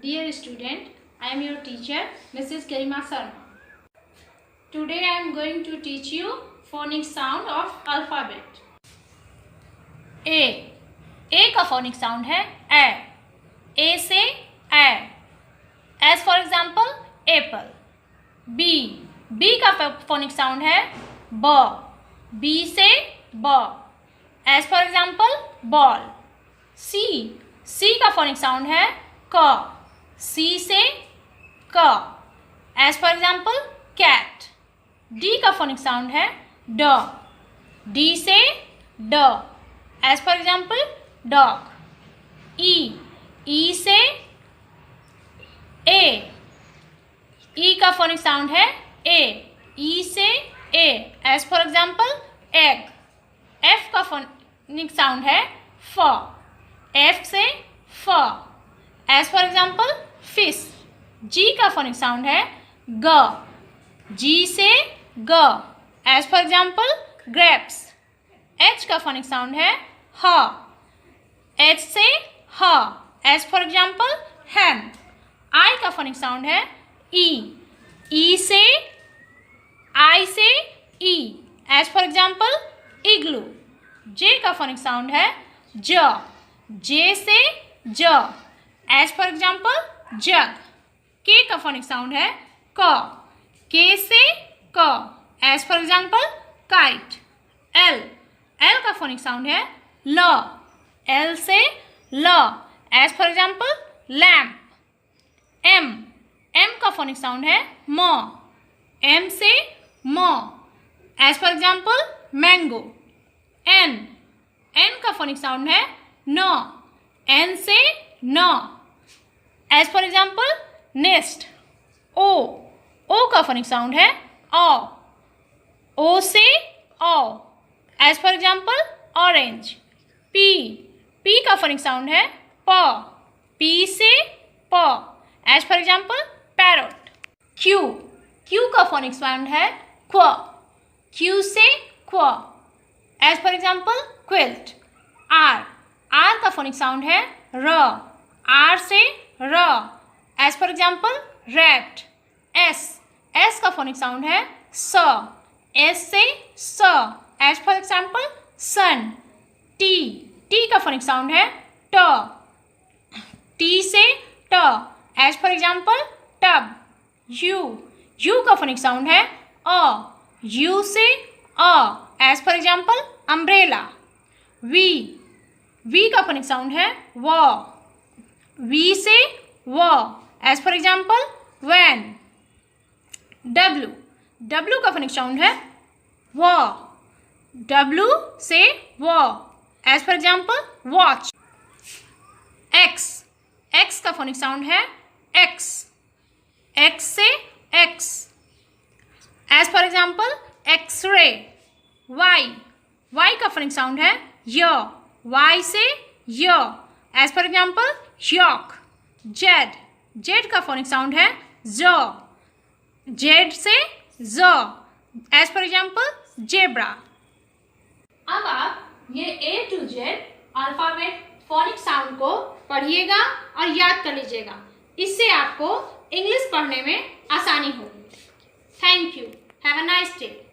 Dear student, I am your teacher, Mrs. Karima Sharma. Today I am going to teach you phonic sound of alphabet. A. A का phonic sound है A. A से A. As for example, apple. B. B का phonic sound है B. B से B. As for example, ball. C. C का phonic sound है K. C से K. As for example, cat. D का phonic sound है D. D से D. As for example, dog. E. E से A. E का phonic sound है A. E से A. As for example, egg. F का phonic sound है F. F से F. As for example, fish. G का phonic sound है G. G से G. As for example, grapes. H का phonic sound है H. H से H. As for example, hen. I का phonic sound है E. E से I से E. As for example, igloo. J का phonic sound है J. J से J. As for example, jug. K का phonic sound है K. K से K. As for example, kite. L. L का phonic sound है L. L से L. As for example, lamp. M. M का phonic sound है M. M से M. As for example, mango. N. N का phonic sound है N. N से N. As for example, nest. O. O का phonic sound है O. O से O. As for example, orange. P. P का phonic sound है P. P से P. As for example, parrot. Q. Q का phonic sound है Q. Q से Q. As for example, quilt. R. R का phonic sound है R. R से R. As for example, rat. S. S का phonic sound है S. S से S. As for example, sun. T. T का phonic sound है T. T से T. As for example, tub. U. U का phonic sound है A. U से A. As for example, umbrella. V. V का phonic sound है W. V से W. As for example, van. W. W का phonic sound है W. W से W. As for example, watch. X. X का phonic sound है X. X से X. As for example, X-ray. Y. Y का phonic sound है Y. Y से Y. As for example, yak. Z. Z का phonic sound है Z. Z से Z. As for example, zebra. अब आप ये A to Z alphabet phonic sound को पढ़िएगा और याद कर लीजिएगा। इससे आपको इंग्लिश पढ़ने में आसानी होगी। Thank you. Have a nice day.